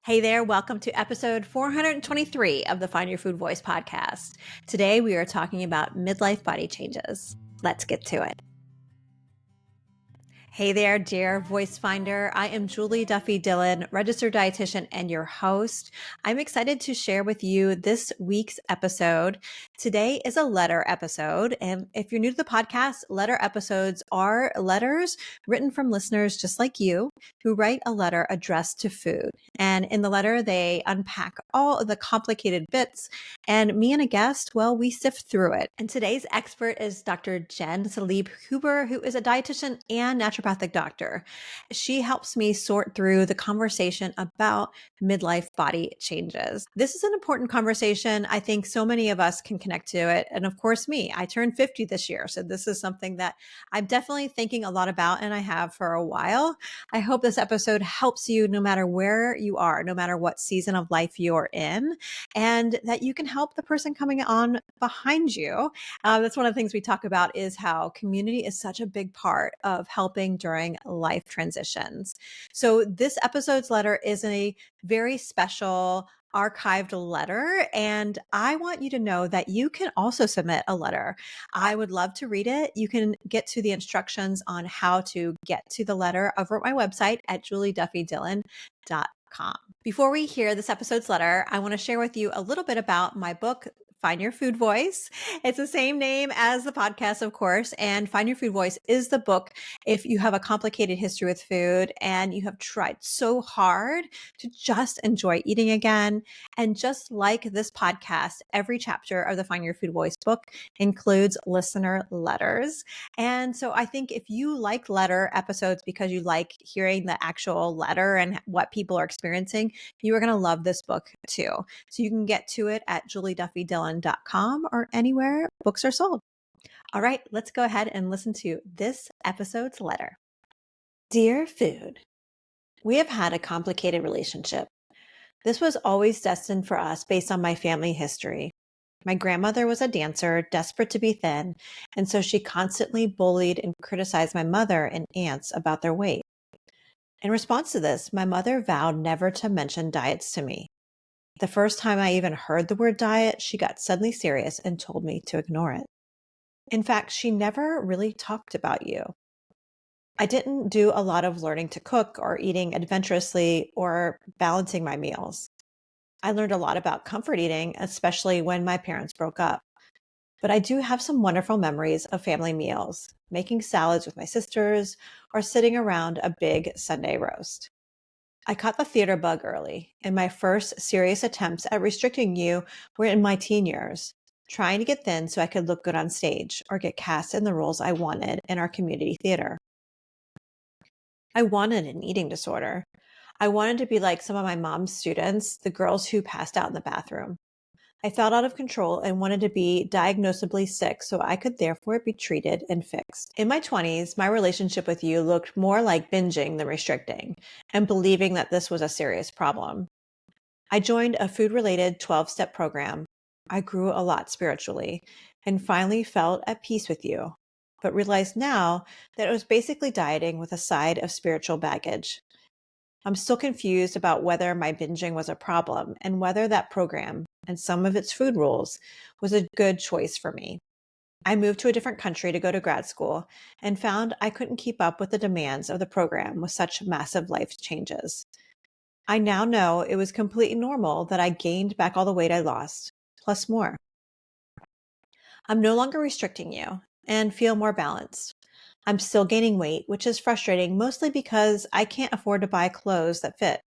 Hey there, welcome to episode 423 of the Find Your Food Voice podcast. Today we are talking about midlife body changes. Let's get to it. Hey there, dear voice finder. I am Julie Duffy Dillon, registered dietitian and your host. I'm excited to share with you this week's episode. Today is a letter episode. And if you're new to the podcast, letter episodes are letters written from listeners just like you who write a letter addressed to food. And in the letter, they unpack all of the complicated bits. And me and a guest, well, we sift through it. And today's expert is Dr. Jen Salib Huber, who is a dietitian and naturopathic doctor. She helps me sort through the conversation about midlife body changes. This is an important conversation. I think so many of us can connect to it. And of course, me, I turned 50 this year. So this is something that I'm definitely thinking a lot about, and I have for a while. I hope this episode helps you no matter where you are, no matter what season of life you're in, and that you can help the person coming on behind you. That's one of the things we talk about is how community is such a big part of helping during life transitions. So this episode's letter is a very special archived letter, and I want you to know that you can also submit a letter. I would love to read it. You can get to the instructions on how to get to the letter over at my website at julieduffydillon.com. Before we hear this episode's letter, I want to share with you a little bit about my book, Find Your Food Voice. It's the same name as the podcast, of course, and Find Your Food Voice is the book if you have a complicated history with food and you have tried so hard to just enjoy eating again. And just like this podcast, every chapter of the Find Your Food Voice book includes listener letters. And so I think if you like letter episodes because you like hearing the actual letter and what people are experiencing, you are going to love this book too. So you can get to it at julieduffydillon.com or anywhere books are sold. All right, let's go ahead and listen to this episode's letter. Dear Food, we have had a complicated relationship. This was always destined for us based on my family history. My grandmother was a dancer, desperate to be thin, and so she constantly bullied and criticized my mother and aunts about their weight. In response to this, my mother vowed never to mention diets to me. The first time I even heard the word diet, she got suddenly serious and told me to ignore it. In fact, she never really talked about you. I didn't do a lot of learning to cook or eating adventurously or balancing my meals. I learned a lot about comfort eating, especially when my parents broke up. But I do have some wonderful memories of family meals, making salads with my sisters, or sitting around a big Sunday roast. I caught the theater bug early, and my first serious attempts at restricting you were in my teen years, trying to get thin so I could look good on stage or get cast in the roles I wanted in our community theater. I wanted an eating disorder. I wanted to be like some of my mom's students, the girls who passed out in the bathroom. I felt out of control and wanted to be diagnosably sick so I could therefore be treated and fixed. In my 20s, my relationship with you looked more like binging than restricting and believing that this was a serious problem. I joined a food related 12-step program. I grew a lot spiritually and finally felt at peace with you, but realized now that it was basically dieting with a side of spiritual baggage. I'm still confused about whether my binging was a problem and whether that program and some of its food rules was a good choice for me. I moved to a different country to go to grad school and found I couldn't keep up with the demands of the program with such massive life changes. I now know it was completely normal that I gained back all the weight I lost, plus more. I'm no longer restricting you and feel more balanced. I'm still gaining weight, which is frustrating mostly because I can't afford to buy clothes that fit.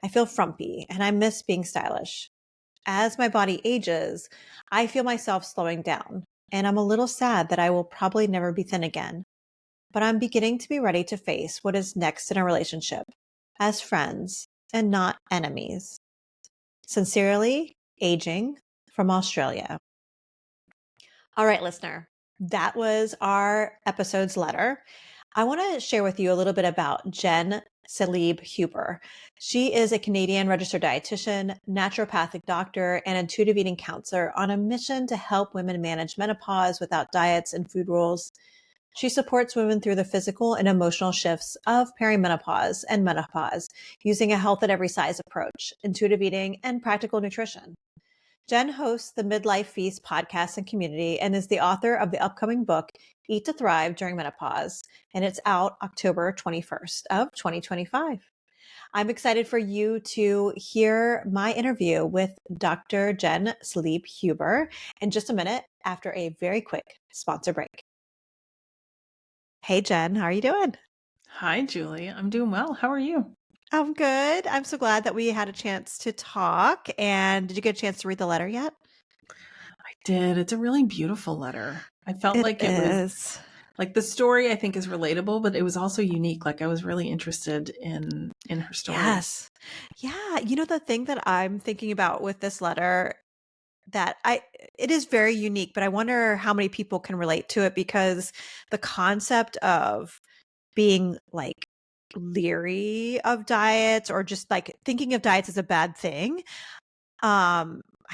I feel frumpy and I miss being stylish. As my body ages, I feel myself slowing down, and I'm a little sad that I will probably never be thin again. But I'm beginning to be ready to face what is next in a relationship as friends and not enemies. Sincerely, Aging from Australia. All right, listener, that was our episode's letter. I want to share with you a little bit about Jen Salib Huber. She is a Canadian registered dietitian, naturopathic doctor, and intuitive eating counselor on a mission to help women manage menopause without diets and food rules. She supports women through the physical and emotional shifts of perimenopause and menopause using a health at every size approach, intuitive eating, and practical nutrition. Jen hosts the Midlife Feast podcast and community and is the author of the upcoming book, Eat to Thrive During Menopause, and it's out October 21st of 2025. I'm excited for you to hear my interview with Dr. Jen Sleep Huber in just a minute after a very quick sponsor break. Hey, Jen, how are you doing? Hi, Julie. I'm doing well. How are you? I'm good. I'm so glad that we had a chance to talk. And did you get a chance to read the letter yet? I did. It's a really beautiful letter. I felt It like it was is. like the story I think is relatable, but it was also unique. Like I was really interested in her story. Yes. Yeah. The thing that I'm thinking about with this letter that it is very unique, but I wonder how many people can relate to it because the concept of being like leery of diets or just like thinking of diets as a bad thing, I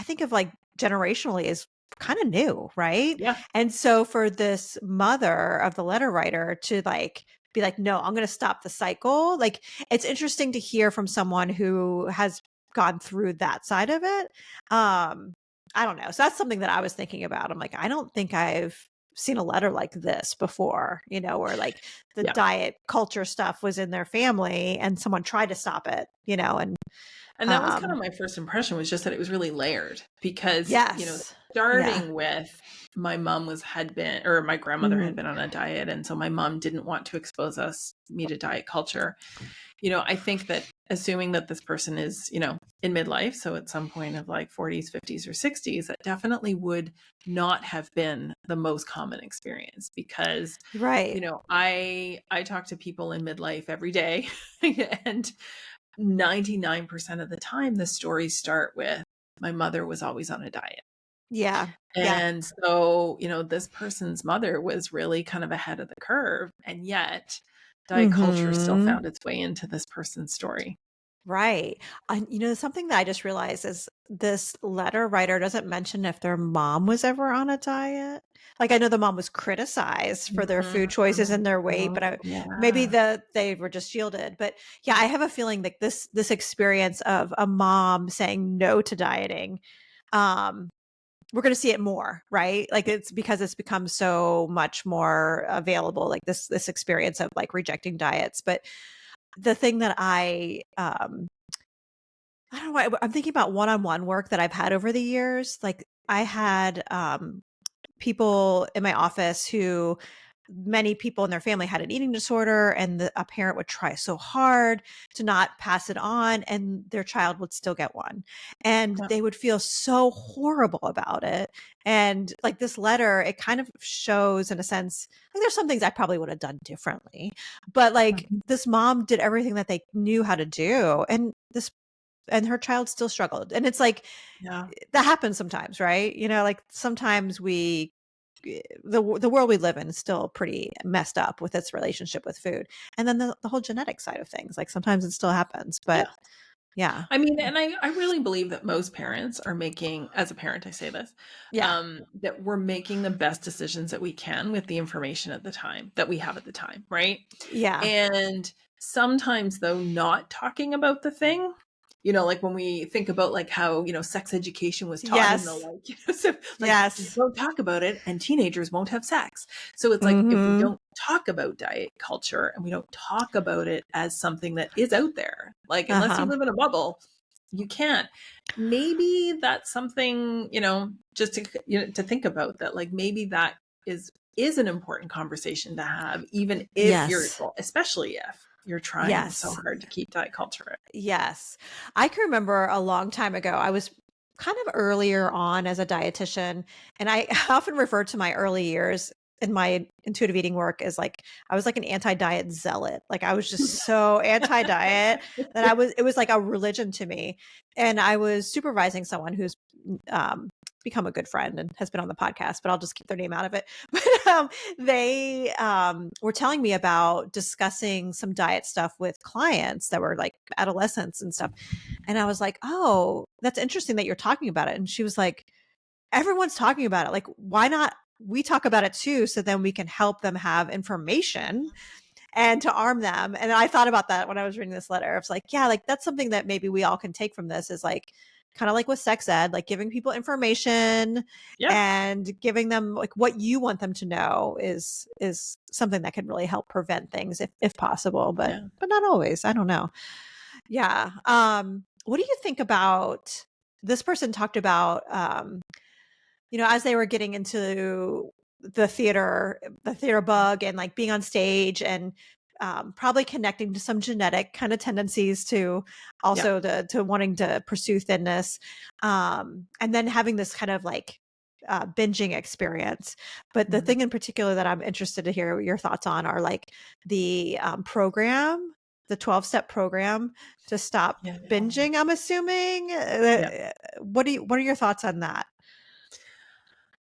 think of like generationally as kind of new, right? Yeah. And so for this mother of the letter writer to like be like, no, I'm going to stop the cycle. Like, it's interesting to hear from someone who has gone through that side of it. I don't know. So that's something that I was thinking about. I'm like, I don't think I've seen a letter like this before, where like the Yeah. diet culture stuff was in their family and someone tried to stop it, and And that was kind of my first impression, was just that it was really layered because, yes. Yeah. starting with my my grandmother had Mhm. been on a diet. And so my mom didn't want to expose me to diet culture. I think that assuming that this person is, in midlife, so at some point of like 40s, 50s, or 60s, that definitely would not have been the most common experience because, Right. I talk to people in midlife every day and 99% of the time the stories start with my mother was always on a diet. Yeah. Yeah. And so, this person's mother was really kind of ahead of the curve. And yet, diet culture still Mhm. found its way into this person's story. Right. And something that I just realized is this letter writer doesn't mention if their mom was ever on a diet. Like I know the mom was criticized for their food choices and their weight, but maybe Yeah. they were just shielded. But yeah, I have a feeling that this experience of a mom saying no to dieting, um, we're going to see it more, right? Like it's because it's become so much more available, like this experience of like rejecting diets. But the thing that I don't know, I'm thinking about one-on-one work that I've had over the years. Like I had people in my office who many people in their family had an eating disorder, and a parent would try so hard to not pass it on and their child would still get one, and Yeah. they would feel so horrible about it. And like this letter, it kind of shows in a sense, like there's some things I probably would have done differently, but like Mhm. this mom did everything that they knew how to do, and her child still struggled. And it's like Yeah. that happens sometimes, right? Like sometimes the world we live in is still pretty messed up with its relationship with food. And then the whole genetic side of things, like sometimes it still happens, Yeah. but yeah. I mean, and I really believe that most parents are making, as a parent, I say this, Yeah. that we're making the best decisions that we can with the information at the time that we have at the time, right? Yeah. And sometimes, though, not talking about the thing, like when we think about like how, sex education was taught in the Yes. like, so like Yes. don't talk about it and teenagers won't have sex. So it's like if we Mhm. don't talk about diet culture and we don't talk about it as something that is out there, like unless you Uh-huh. live in a bubble, you can't. Maybe that's something, just to think about, that like maybe that is an important conversation to have, even if Yes. especially if you're trying so Yes. hard to keep diet culture. Yes. I can remember a long time ago, I was kind of earlier on as a dietitian, and I often refer to my early years in my intuitive eating work as like I was like an anti-diet zealot. Like I was just so anti-diet that it was like a religion to me. And I was supervising someone who's um become a good friend and has been on the podcast, but I'll just keep their name out of it. But they were telling me about discussing some diet stuff with clients that were like adolescents and stuff. And I was like, oh, that's interesting that you're talking about it. And she was like, everyone's talking about it. Like, why not? we talk about it too, so then we can help them have information and to arm them. And I thought about that when I was reading this letter. It's like, yeah, like that's something that maybe we all can take from this is like kind of like with sex ed, like giving people information Yeah. and giving them like what you want them to know is something that can really help prevent things if possible, Yeah. but not always. I don't know. Yeah. What do you think about this person talked about as they were getting into the theater bug and like being on stage and probably connecting to some genetic kind of tendencies to Yeah. also to wanting to pursue thinness, and then having this kind of like binging experience. But the Mhm. thing in particular that I'm interested to hear your thoughts on are like the program, the 12-step program to stop Yeah. binging. I'm assuming. Yeah. What are your thoughts on that?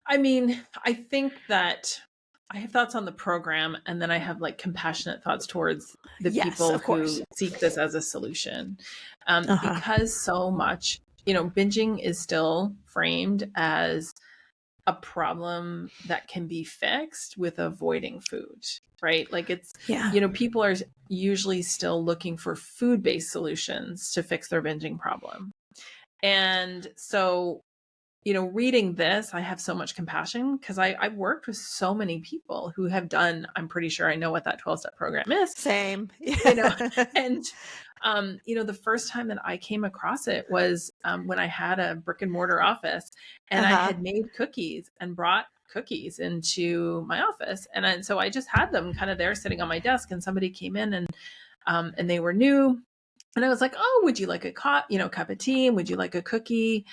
I mean, I think that I have thoughts on the program, and then I have like compassionate thoughts towards the Yes, people of course. who seek this as a solution. Uh-huh. Because so much, binging is still framed as a problem that can be fixed with avoiding food, right? Like Yeah. people are usually still looking for food based solutions to fix their binging problem. And so reading this, I have so much compassion because I've worked with so many people who have done, I'm pretty sure I know what that 12-step program is, Same. you know, Yeah. and, the first time that I came across it was when I had a brick and mortar office and I Uh-huh. had made cookies and brought cookies into my office. So I just had them kind of there sitting on my desk and somebody came in and they were new. And I was like, "Oh, would you like a cup of tea? And would you like a cookie?"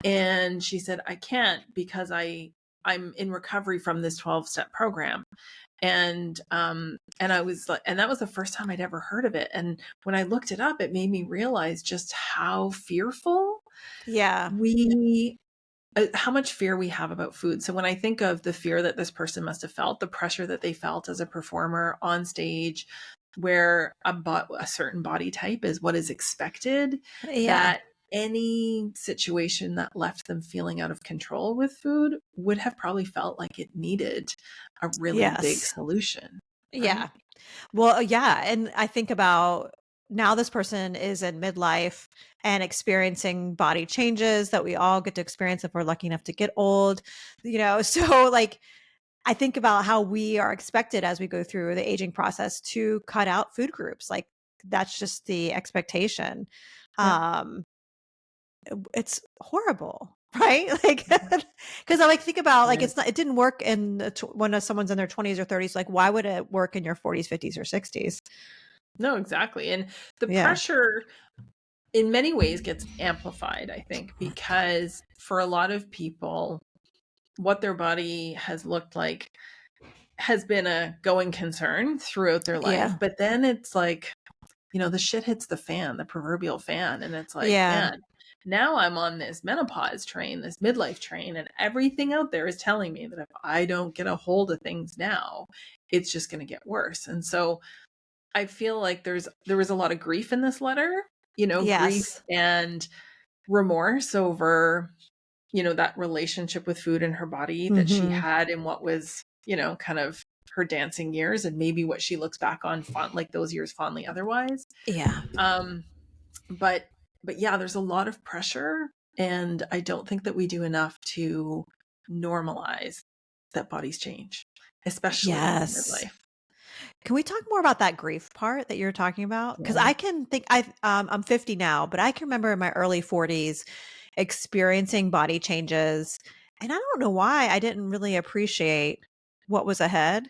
And she said, "I can't because I'm in recovery from this 12-step program." And I was like, and that was the first time I'd ever heard of it. And when I looked it up, it made me realize just how fearful Yeah. we how much fear we have about food. So when I think of the fear that this person must have felt, the pressure that they felt as a performer on stage, where a certain body type is what is expected, Yeah. that any situation that left them feeling out of control with food would have probably felt like it needed a really big Yes. solution, right? Yeah. Well, yeah, and I think about now this person is in midlife and experiencing body changes that we all get to experience if we're lucky enough to get old, so like I think about how we are expected as we go through the aging process to cut out food groups. Like that's just the expectation. Yeah. Um, it's horrible, right? Like, because I like think about like Yes. it's not it didn't work in when someone's in their 20s or 30s. Like, why would it work in your 40s, 50s, or 60s? No, exactly. And the Yeah, pressure in many ways gets amplified, I think, because for a lot of people, what their body has looked like has been a going concern throughout their life. yeah, But then it's like, the shit hits the fan, the proverbial fan. And it's like, yeah, man, now I'm on this menopause train, this midlife train, and everything out there is telling me that if I don't get a hold of things now, it's just going to get worse. And so I feel like there was a lot of grief in this letter, grief yes, and remorse over, that relationship with food and her body that she hmm, had in what was, kind of her dancing years and maybe what she looks back on like those years fondly otherwise. yeah, Um, but yeah, there's a lot of pressure and I don't think that we do enough to normalize that bodies change, especially in yes. midlife. Can we talk more about that grief part that you're talking about? Because Yeah. I can think I'm 50 now, but I can remember in my early 40s experiencing body changes, and I don't know why I didn't really appreciate what was ahead.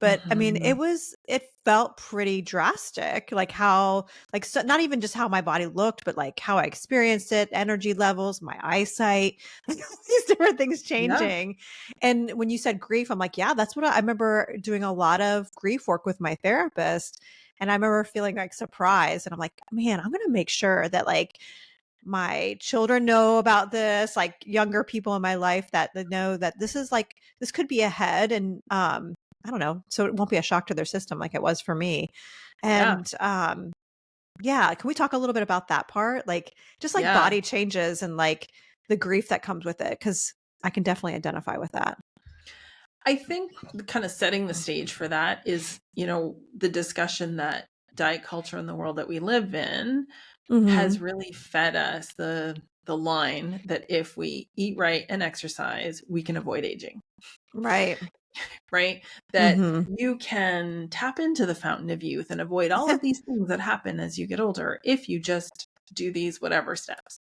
But I mean, Mhm. it felt pretty drastic, like how, like, so not even just how my body looked, but like how I experienced it, energy levels, my eyesight, like all these different things Yeah. changing. And when you said grief, I'm like, yeah, that's what I remember doing a lot of grief work with my therapist. And I remember feeling like surprised. And I'm like, man, I'm going to make sure that like my children know about this, like younger people in my life that they know that this is like this could be ahead, and I don't know, so it won't be a shock to their system like it was for me. Yeah. And yeah, can we talk a little bit about that part? Like just like Yeah. body changes and like the grief that comes with it, cuz I can definitely identify with that. I think kind of setting the stage for that is, the discussion that diet culture in the world that we live in has Hmm. really fed us the line that if we eat right and exercise, we can avoid aging, Right. right? That Hmm. you can tap into the fountain of youth and avoid all of these things that happen as you get older if you just do these whatever steps.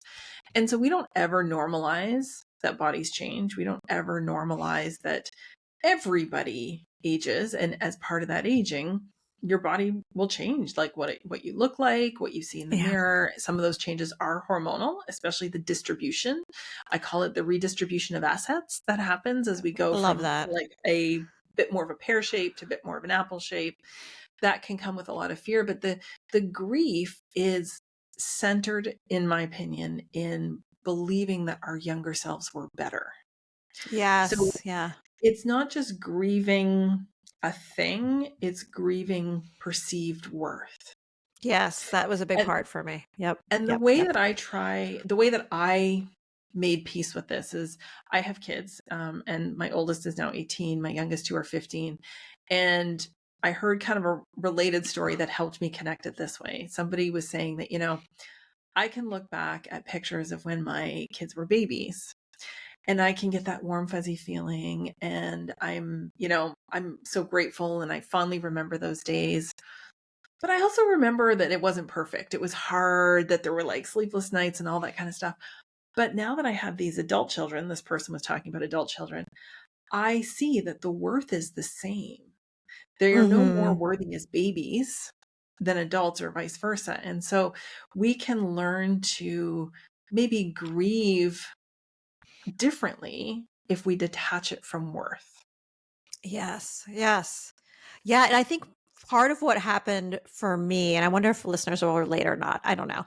And so we don't ever normalize that bodies change. We don't ever normalize that everybody ages, and as part of that aging, your body will change, like what you look like, what you see in the Yeah. mirror. Some of those changes are hormonal, especially the distribution. I call it the redistribution of assets that happens as we go Love from that. like a bit more of a pear shape to a bit more of an apple shape. That can come with a lot of fear, but the grief is centered, in my opinion, in believing that our younger selves were better. So Yes. Yeah. it's not just grieving a thing, it's grieving perceived worth. Yes. That was a big And part for me. Yep. and Yep. Yep. the way that I made peace with this is I have kids, and my oldest is now 18, my youngest two are 15. And I heard kind of a related story that helped me connect it this way. Somebody was saying that, I can look back at pictures of when my kids were babies and I can get that warm, fuzzy feeling. And I'm so grateful and I fondly remember those days. But I also remember that it wasn't perfect. It was hard, that there were like sleepless nights and all that kind of stuff. But now that I have these adult children, this person was talking about adult children, I see that the worth is the same. They are no more Hmm. worthy as babies than adults or vice versa. And so we can learn to maybe grieve differently if we detach it from worth. Yes. Yes. Yeah. And I think part of what happened for me, and I wonder if listeners will relate or not, I don't know.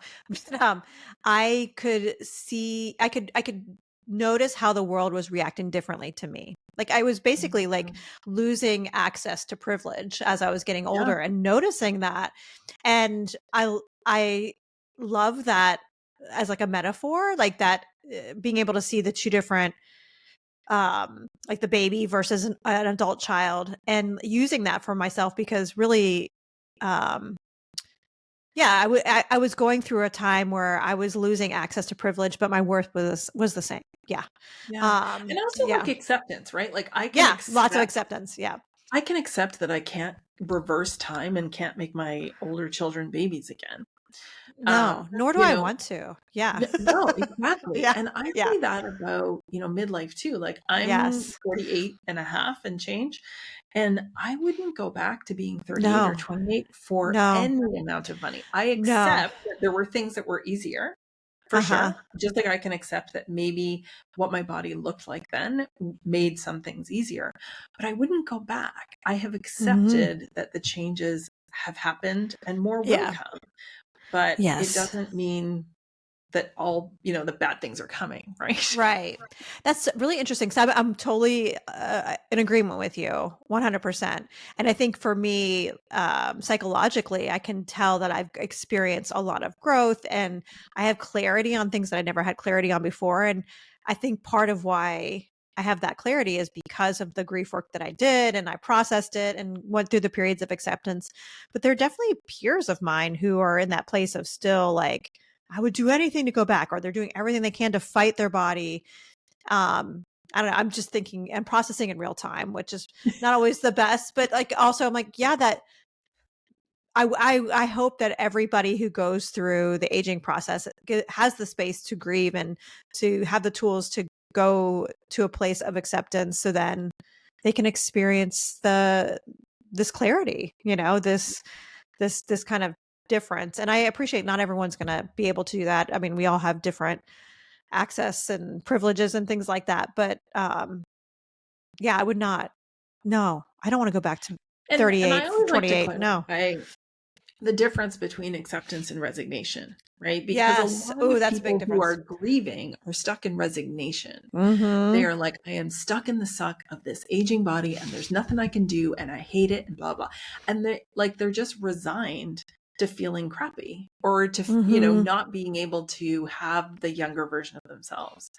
But, I could notice how the world was reacting differently to me. Like I was basically like Mhm. losing access to privilege as I was getting Yeah. older and noticing that. And I love that as like a metaphor, like that being able to see the two different like the baby versus an adult child and using that for myself because really um yeah I was going through a time where I was losing access to privilege but my worth was the same. Yeah. Yeah. And also like Yeah. acceptance, right? Like Yeah, lots of acceptance. Yeah. I can accept that I can't reverse time and can't make my older children babies again. No, nor do You I know, want to. Yeah. No, exactly. Yeah. And I Yeah. say that about, midlife too. Like I'm Yes. 48 and a half and change, and I wouldn't go back to being 38 or No. 28 for No. any amount of money. I No. accept that there were things that were easier for Uh-huh. sure. Just like I can accept that maybe what my body looked like then made some things easier, but I wouldn't go back. I have Hmm. accepted that the changes have happened and more will Yeah. come, but it Yes. doesn't mean that all, the bad things are coming, right? Right. That's really interesting. So I'm totally in agreement with you 100%. And I think for me, psychologically, I can tell that I've experienced a lot of growth and I have clarity on things that I never had clarity on before. And I think part of why I have that clarity is because of the grief work that I did and I processed it and went through the periods of acceptance. But there are definitely peers of mine who are in that place of still like, I would do anything to go back, or they're doing everything they can to fight their body. I don't know. I'm just thinking and processing in real time, which is not always the best, but like also I'm like, yeah, that I hope that everybody who goes through the aging process has the space to grieve and to have the tools to go to a place of acceptance so then they can experience this clarity, this kind of difference. And I appreciate not everyone's going to be able to do that. I mean, we all have different access and privileges and things like that. But yeah, I would not. No, I don't want to go back to And I 38, always like to 28. No. clarify the difference between acceptance and resignation, right? Because a Yes. lot Oh, of that's a big people who are difference. grieving are stuck in resignation. They Mm-hmm. are like, I am stuck in the suck of this aging body and there's nothing I can do and I hate it and blah blah. And they're just resigned to feeling crappy or to, Mm-hmm. not being able to have the younger version of themselves.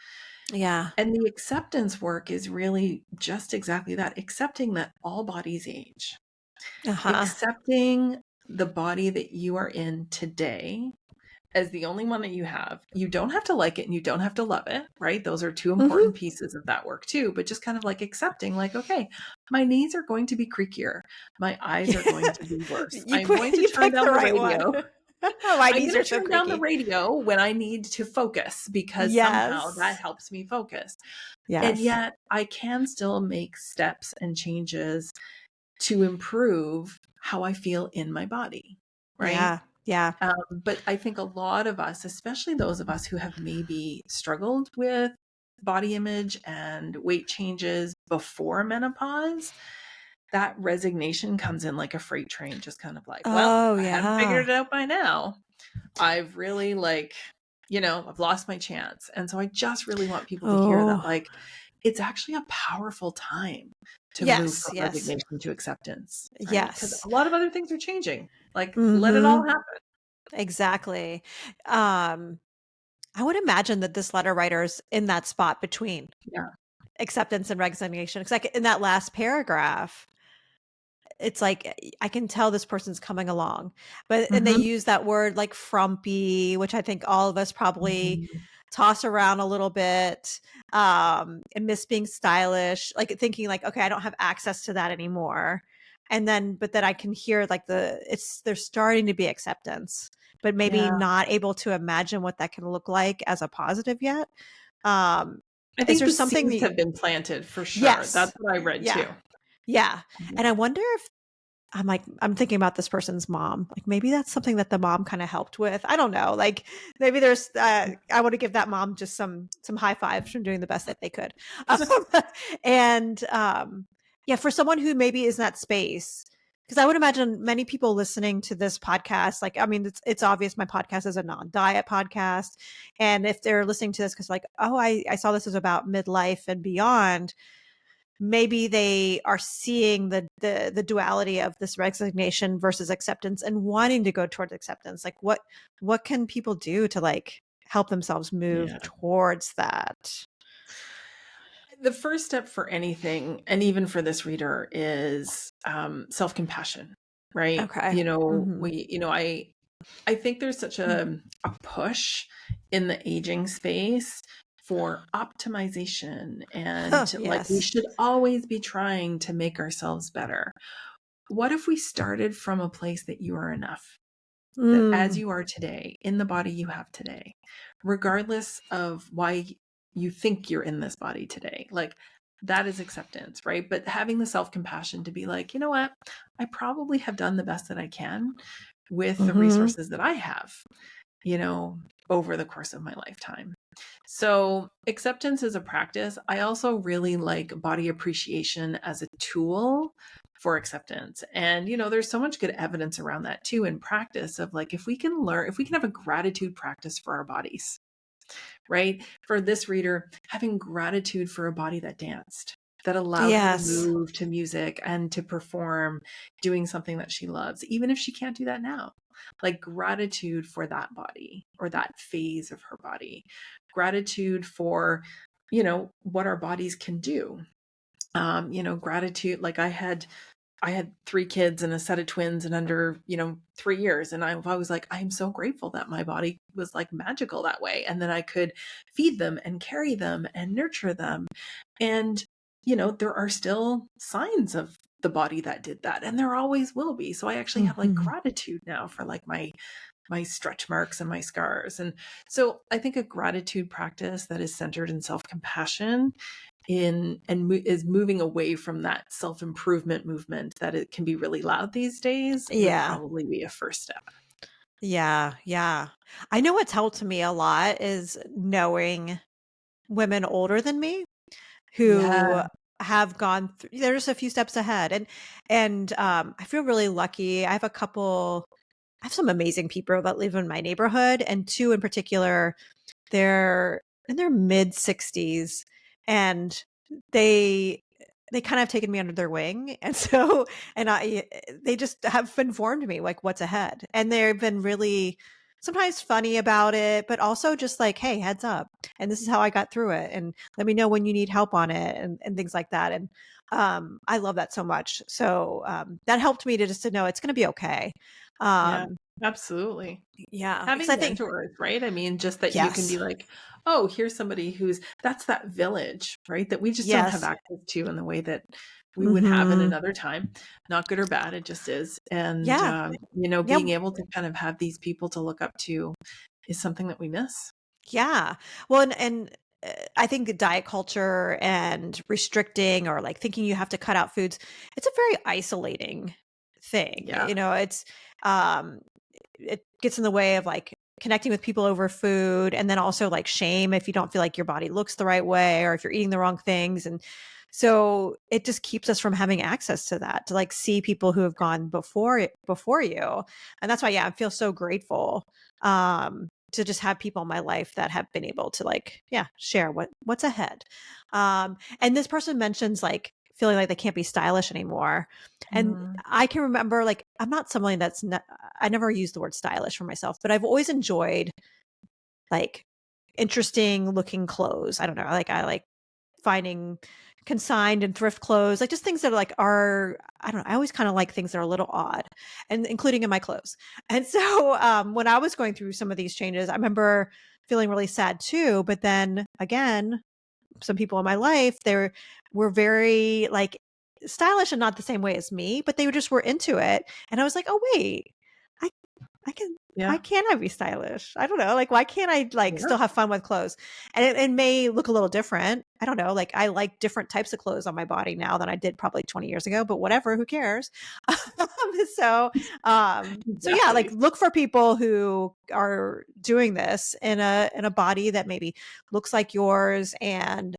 Yeah. And the acceptance work is really just exactly that, accepting that all bodies age, Uh-huh. accepting the body that you are in today as the only one that you have. You don't have to like it and you don't have to love it, right? Those are two Mm-hmm. important pieces of that work too, but just kind of like accepting, like, okay, my knees are going to be creakier. My eyes are going to be worse. I'm going to You turn picked down the the right one. radio. My I'm knees going are to so turn down the creaky. radio when I need to focus because somehow that Yes. helps me focus. And Yes. yet I can still make steps and changes to improve how I feel in my body, right? Yeah. Yeah. But I think a lot of us, especially those of us who have maybe struggled with body image and weight changes before menopause, that resignation comes in like a freight train, just kind of like, well, Oh, if I hadn't figured yeah. it out by now, I've really I've lost my chance. And so I just really want people to hear that, Oh, like, it's actually a powerful time to move yes. from Yes. resignation to acceptance, right? Because Yes. a lot of other things are changing. Like, let it all Mm-hmm. happen. Exactly. Um, I would imagine that this letter writer's in that spot between Yeah. acceptance and resignation. Because like in that last paragraph, it's like I can tell this person's coming along, but and they Mhm. use that word like frumpy, which I think all of us probably Mhm. toss around a little bit, and miss being stylish, like thinking like, okay, I don't have access to that anymore. And then, but then I can hear like there's starting to be acceptance, but maybe Yeah. not able to imagine what that can look like as a positive yet. Um, I is think there the something seeds that, have been planted for sure. That's yes. what I read Yeah. too. Yeah. Mhm. And I wonder if I'm thinking about this person's mom. Like maybe that's something that the mom kind of helped with. I don't know. Like maybe there's I want to give that mom just some high fives from doing the best that they could. Um, and yeah, for someone who maybe is in that space, because I would imagine many people listening to this podcast, like I mean, it's obvious my podcast is a non-diet podcast, and if they're listening to this because like, oh, I saw this is about midlife and beyond, maybe they are seeing the duality of this resignation versus acceptance and wanting to go towards acceptance. Like what can people do to like help themselves move Yeah. towards that? The first step for anything, and even for this reader, is self-compassion, right? Okay. Hmm. I think there's such a push in the aging space for optimization and like we Yes. should always be trying to make ourselves better. What if we started from a place that you are enough? That as Mm. you are today, in the body you have today, regardless of why you think you're in this body today, like that is acceptance, right? But having the self compassion to be like, you know what? I probably have done the best that I can with the Hmm. resources that I have, you know, over the course of my lifetime. So, acceptance is a practice. I also really like body appreciation as a tool for acceptance. And, there's so much good evidence around that too in practice of like, if we can have a gratitude practice for our bodies, right? For this reader, having gratitude for a body that danced, that allowed her to Yes. move to music and to perform doing something that she loves, even if she can't do that now. Like gratitude for that body or that phase of her body, gratitude for, what our bodies can do. Gratitude. Like I had 3 kids and a set of twins in under, 3 years. And I was like, I am so grateful that my body was like magical that way. And then I could feed them and carry them and nurture them. And, there are still signs of the body that did that. And there always will be. So I actually have like Hmm. gratitude now for like my stretch marks and my scars. And so I think a gratitude practice that is centered in self-compassion is moving away from that self-improvement movement that it can be really loud these days would Yeah. probably be a first step. Yeah. Yeah. I know what's helped me a lot is knowing women older than me who Yeah. have gone through, they're just a few steps ahead. And I feel really lucky. I have some amazing people that live in my neighborhood, and two in particular, they're in their mid 60s, and they they kind of have taken me under their wing. And so, and they just have informed me like what's ahead. And they've been really sometimes funny about it, but also just like, hey, heads up. And this is how I got through it. And let me know when you need help on it and things like that. And I love that so much. So that helped me to just to know it's going to be okay. Yeah, Um, absolutely. yeah. Because I Having think, mentors, right? I mean, just that you can be yes, like, oh, here's somebody who's that's that village, right? That we just don't have yes. access to in the way that we would have in Hmm. another time. Not good or bad, it just is. And, Yeah. Yeah. being able to kind of have these people to look up to is something that we miss. Yeah. Well, I think the diet culture and restricting or like thinking you have to cut out foods, it's a very isolating thing. Yeah. It's um it gets in the way of like connecting with people over food, and then also like shame if you don't feel like your body looks the right way or if you're eating the wrong things. And so it just keeps us from having access to that, to like see people who have gone before you. And that's why, yeah, I feel so grateful to just have people in my life that have been able to like, yeah, share what's ahead. And this person mentions like feeling like they can't be stylish anymore. And Mm, I can remember like I'm not somebody that's not, I never use the word stylish for myself, but I've always enjoyed like interesting looking clothes. I don't know. Like I like finding consigned and thrift clothes, like just things that are like are, I don't know. I always kind of like things that are a little odd, and including in my clothes. And so when I was going through some of these changes, I remember feeling really sad too. But then again, some people in my life, were very like stylish and not the same way as me, but they just were into it. And I was like, oh wait, I I can, why yeah. can't I be stylish? I don't know. Like, why can't I like Yeah. still have fun with clothes? And it may look a little different. I don't know. Like I like different types of clothes on my body now than I did probably 20 years ago, but whatever, who cares? so, so yeah, like Exactly. look for people who are doing this in a body that maybe looks like yours. And,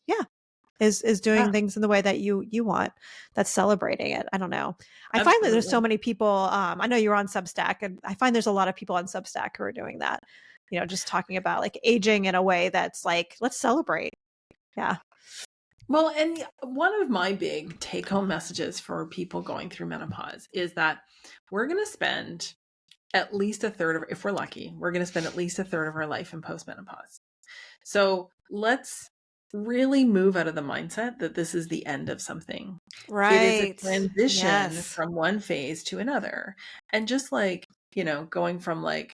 yeah, is doing Yeah, things in the way that you want, that's celebrating it. I don't know. I find that there's so absolutely. many people, I know you're on Substack, and I find there's a lot of people on Substack who are doing that, just talking about like aging in a way that's like, let's celebrate. Yeah. Well, and one of my big take home messages for people going through menopause is that we're going to spend at least a third of, if we're lucky, we're going to spend at least a third of our life in postmenopause. So let's really move out of the mindset that this is the end of something. It is a Right. transition Yes. from one phase to another. And just like, going from like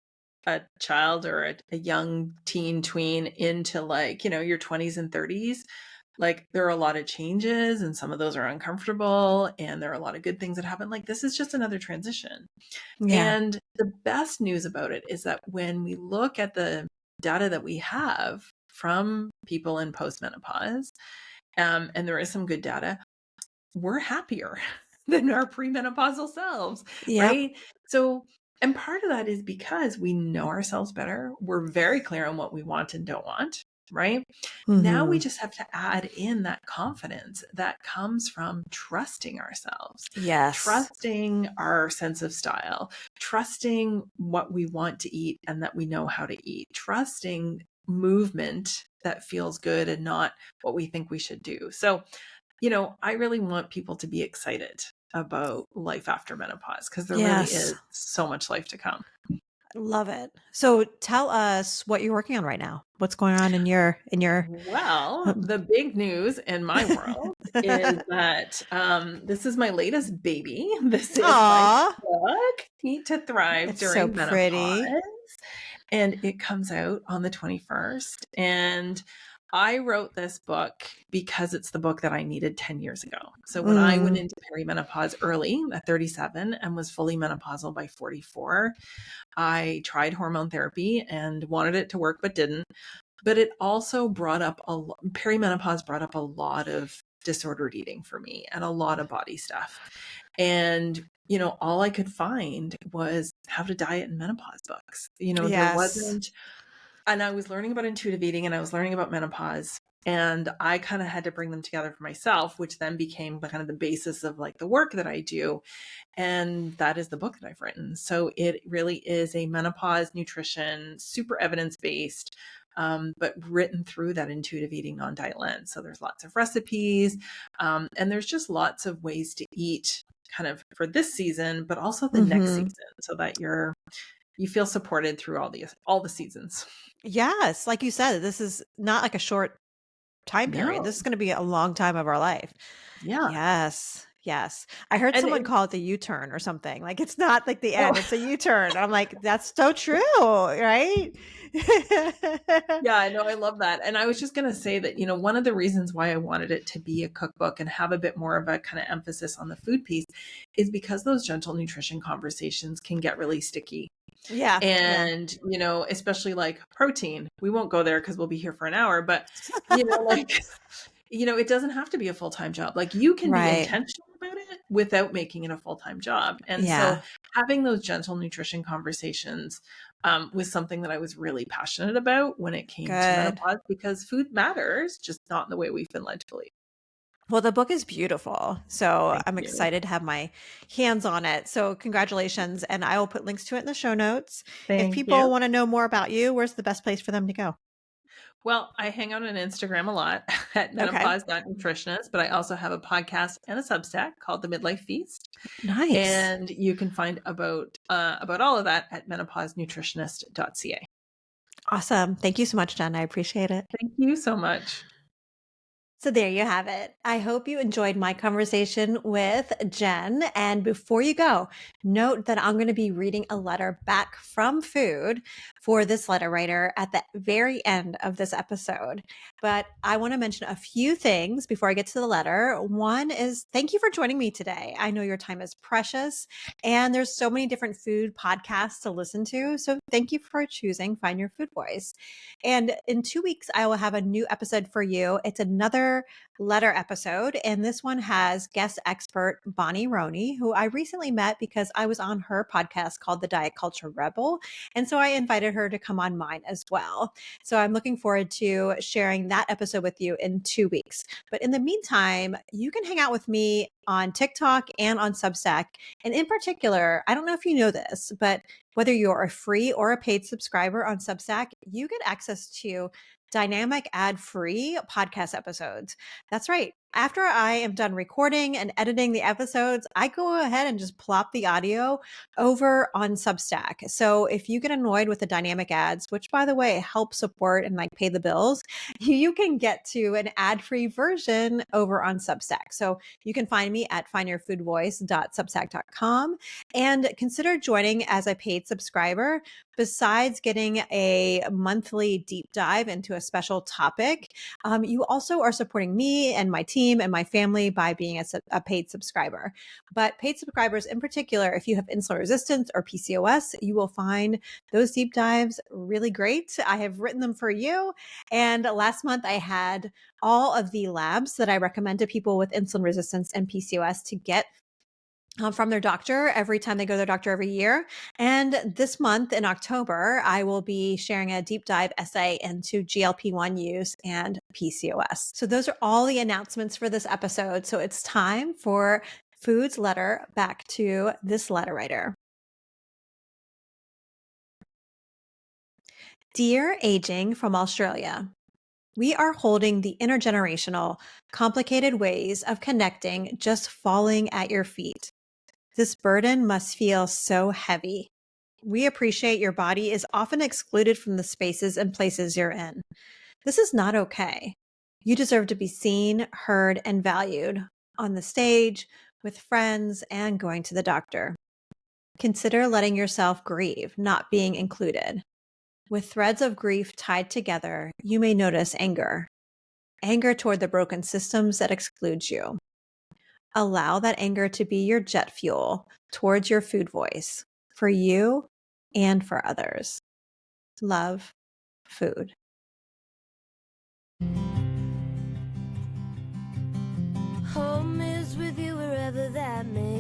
a child or a young teen tween into like, your 20s and 30s, like there are a lot of changes and some of those are uncomfortable and there are a lot of good things that happen. Like this is just another transition. Yeah. And the best news about it is that when we look at the data that we have from people in postmenopause, and there is some good data, we're happier than our premenopausal selves, Yep. right? So, and part of that is because we know ourselves better. We're very clear on what we want and don't want, right? Now we Hmm. just have to add in that confidence that comes from trusting ourselves, Yes. trusting our sense of style, trusting what we want to eat and that we know how to eat, trusting movement that feels good and not what we think we should do. So, I really want people to be excited about life after menopause because there really Yes. is so much life to come. Love it. So tell us what you're working on right now. What's going on in your Well, the big news in my world is that this is my latest baby. This is my Aw, book, Eat to Thrive it's so During pretty. Menopause. And it comes out on the 21st. And I wrote this book because it's the book that I needed 10 years ago. So when I went Mm, into perimenopause early at 37 and was fully menopausal by 44, I tried hormone therapy and wanted it to work, but didn't. But it also brought up perimenopause brought up a lot of disordered eating for me and a lot of body stuff. And, all I could find was how to diet in menopause books. There yes. wasn't, and I was learning about intuitive eating and I was learning about menopause. And I kind of had to bring them together for myself, which then became kind of the basis of like the work that I do. And that is the book that I've written. So it really is a menopause nutrition, super evidence based, but written through that intuitive eating non-diet lens. So there's lots of recipes, and there's just lots of ways to eat kind of for this season, but also the next Mm-hmm. season, so that you feel supported through all the seasons. Yes. Like you said, this is not like a short time period. No. This is going to be a long time of our life. Yeah. Yes. Yes. I heard And someone it, call it the U-turn or something. Like it's not like the oh, end, it's a U-turn. I'm like, that's so true, right? yeah, I know. I love that. And I was just going to say that, one of the reasons why I wanted it to be a cookbook and have a bit more of a kind of emphasis on the food piece is because those gentle nutrition conversations can get really sticky. Yeah. Yeah. And, especially like protein, we won't go there because we'll be here for an hour, but, like, it doesn't have to be a full-time job. Like you can be Right. intentional about it without making it a full-time job. And so Yeah. having those gentle nutrition conversations was something that I was really passionate about when it came to Good. menopause, because food matters, just not in the way we've been led to believe. Well, the book is beautiful. So Thank I'm you. excited to have my hands on it. So congratulations. And I will put links to it in the show notes. If Thank people you. want to know more about you, where's the best place for them to go? Well, I hang out on Instagram a lot at Okay. menopause.nutritionist, but I also have a podcast and a Substack called The Midlife Feast. Nice. And you can find about all of that at menopausenutritionist.ca. Awesome. Thank you so much, Jen. I appreciate it. Thank you so much. So there you have it. I hope you enjoyed my conversation with Jen. And before you go, note that I'm going to be reading a letter back from food for this letter writer at the very end of this episode. But I want to mention a few things before I get to the letter. One is thank you for joining me today. I know your time is precious and there's so many different food podcasts to listen to. So thank you for choosing Find Your Food Voice. And in 2 weeks, I will have a new episode for you. It's another letter episode. And this one has guest expert Bonnie Roney, who I recently met because I was on her podcast called The Diet Culture Rebel. And so I invited her to come on mine as well. So I'm looking forward to sharing that episode with you in 2 weeks. But in the meantime, you can hang out with me on TikTok and on Substack. And in particular, I don't know if you know this, but whether you're a free or a paid subscriber on Substack, you get access to dynamic ad-free podcast episodes. That's right. After I am done recording and editing the episodes, I go ahead and just plop the audio over on Substack. So if you get annoyed with the dynamic ads, which by the way help support and like pay the bills, you can get to an ad-free version over on Substack. So you can find me at findyourfoodvoice.substack.com and consider joining as a paid subscriber. Besides getting a monthly deep dive into a special topic, you also are supporting me and my team and my family by being a paid subscriber. But paid subscribers in particular, if you have insulin resistance or PCOS, you will find those deep dives really great. I have written them for you. And last month I had all of the labs that I recommend to people with insulin resistance and PCOS to get from their doctor every time they go to their doctor every year. And this month in October, I will be sharing a deep dive essay into GLP-1 use and PCOS. So those are all the announcements for this episode. So it's time for Food's letter back to this letter writer. Dear Aging from Australia, we are holding the intergenerational, complicated ways of connecting just falling at your feet. This burden must feel so heavy. We appreciate your body is often excluded from the spaces and places you're in. This is not okay. You deserve to be seen, heard, and valued on the stage, with friends, and going to the doctor. Consider letting yourself grieve, not being included. With threads of grief tied together, you may notice anger. Anger toward the broken systems that exclude you. Allow that anger to be your jet fuel towards your food voice for you and for others. Love, Food. Home is with you wherever that may